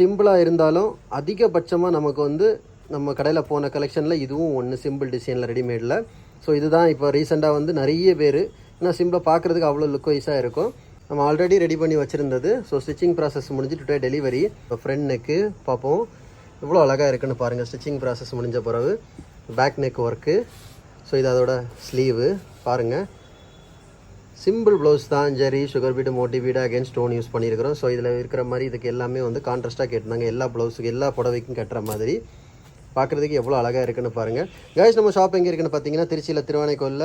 சிம்பிளாக இருந்தாலும் அதிகபட்சமாக நமக்கு வந்து நம்ம கடையில் போன கலெக்ஷனில் இதுவும் ஒன்று சிம்பிள் டிசைனில் ரெடிமேடில். ஸோ இதுதான் இப்போ ரீசெண்டாக வந்து நிறைய பேர் ஏன்னா சிம்பிளாக பார்க்குறதுக்கு அவ்வளோ லுக் வைஸாக இருக்கும். நம்ம ஆல்ரெடி ரெடி பண்ணி வச்சுருந்தது. ஸோ ஸ்டிச்சிங் ப்ராசஸ் முடிஞ்சு டுடே டெலிவரி. இப்போ ஃப்ரண்ட் நெக்கு பார்ப்போம் எவ்வளோ அழகாக இருக்குன்னு பாருங்கள். ஸ்டிச்சிங் ப்ராசஸ் முடிஞ்ச பிறகு பேக் நெக் ஒர்க்கு. ஸோ இது அதோட ஸ்லீவு பாருங்கள். சிம்பிள் ப்ளவுஸ் தான், ஜெரி sugar bead Moti bead again stone use பண்ணியிருக்கிறோம். ஸோ இதில் இருக்கிற மாதிரி இதுக்கு எல்லாமே வந்து கான்ட்ராஸ்ட்டாக கேட்டிருந்தாங்க. எல்லா ப்ளவுஸுக்கு எல்லா புடவைக்கும் கட்டுற மாதிரி பார்க்குறதுக்கு எவ்வளோ அழகாக இருக்குன்னு பாருங்கள். கைஸ் நம்ம ஷாப் எங்கே இருக்குன்னு பார்த்தீங்கன்னா திருச்சியில் திருவானைக்கோலில்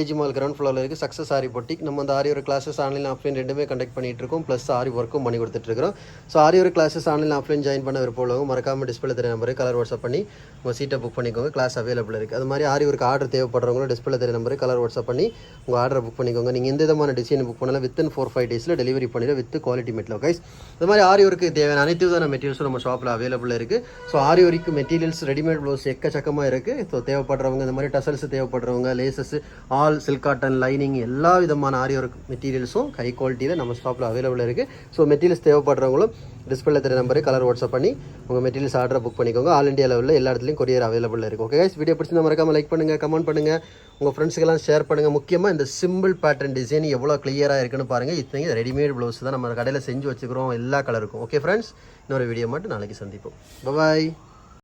ஏஜி மால் கிரவுண்ட் ஃப்ளோரில் இருக்குது. சக்ஸஸ் ஆரி பொட்டிக். நம்ம அந்த ஆரி ஒரு கிளாஸஸ் ஆன்லைன் ஆஃப்லைன் ரெண்டுமே கண்டக்ட் பண்ணிட்டு இருக்கோம். ப்ளஸ் ஆரி ஒர்க்கும் பண்ணி கொடுத்துட்ருக்கோம். ஸோ ஆரி ஒரு கிளாஸஸ் ஆன்லைன் ஆஃப்லைன் ஜாயின் பண்ண விருப்பம் உள்ளவங்க மறக்காமல் டிஸ்பிளே தெரிய நம்பருக்கு கலர் வாட்ஸ்அப் பண்ணி உங்கள் சீட்டை புக் பண்ணிக்கோங்க. கிளாஸ் அவைலபிள் இருக்குது. அது மாதிரி ஆரி ஒர்க்கு ஆர்டர் தேவைப்படுறவங்களும் டிஸ்பிளே தெரிய நம்பருக்கு கலர் வாட்ஸ்அப் பண்ணி உங்கள் ஆர்டரை புக் பண்ணிக்கோங்க. நீங்கள் எந்த விதமான டிசைன் புக் பண்ணலாம் வித்தின் 4-5 டேஸில் டெலிவரி பண்ணிடும் வித் குவாலிட்டி மெட்டீரியல். கைஸ் அது மாதிரி ஆரி ஒர்க்கு தேவையான அனைத்து விதமான மெட்டீரியல்ஸும் நம்ம ஷாப்பில் அவைலபிள் இருக்குது. ஸோ ஆரி ஒர்க்கு மெட்டீரியல்ஸ் ரெடிமேட் ப்ளவுஸ் எக்கச்சக்கமாக இருக்குது. ஸோ தேவைப்படுறவங்க இந்த மாதிரி டசல்ஸ் தேவைப்படுறவங்க laces all silk cotton lining எல்லா விதமான ஆரி ஒர்க் மெட்டீரியல்ஸும் ஹை குவாலிட்டியில் நம்ம ஷாப்பில் அவைலபிள் இருக்குது. ஸோ மெட்டீரியல்ஸ் தேவைப்படுறவங்களும் டிஸ்பிளே தெரிய நம்பருக்கு கலர் வாட்ஸ்அப் பண்ணி உங்கள் மெட்டீரியல்ஸ் ஆர்டரை புக் பண்ணிக்கோங்க. ஆல் இண்டியா லெவலில் எல்லா இடத்துலையும் கொரியர் அவைலபிள் இருக்குது. ஓகே கைஸ் வீடியோ பிடிச்சிருந்தா மறக்காமல் லைக் பண்ணுங்கள், கமெண்ட் பண்ணுங்கள், உங்கள் ஃப்ரெண்ட்ஸுக்கெல்லாம் ஷேர் பண்ணுங்கள். முக்கியமாக இந்த சிம்பிள் பேட்டர்ன் டிசைன் எவ்வளோ கிளியராக இருக்குன்னு பாருங்கள். இத்தனைக்கு ரெடிமேட் ப்ளவுஸ் தான் நம்ம கடையில் செஞ்சு வச்சுக்கிறோம் எல்லா கலருக்கும். ஓகே ஃப்ரெண்ட்ஸ் இன்னொரு வீடியோ மட்டும் நாளைக்கு சந்திப்போம். பாய்.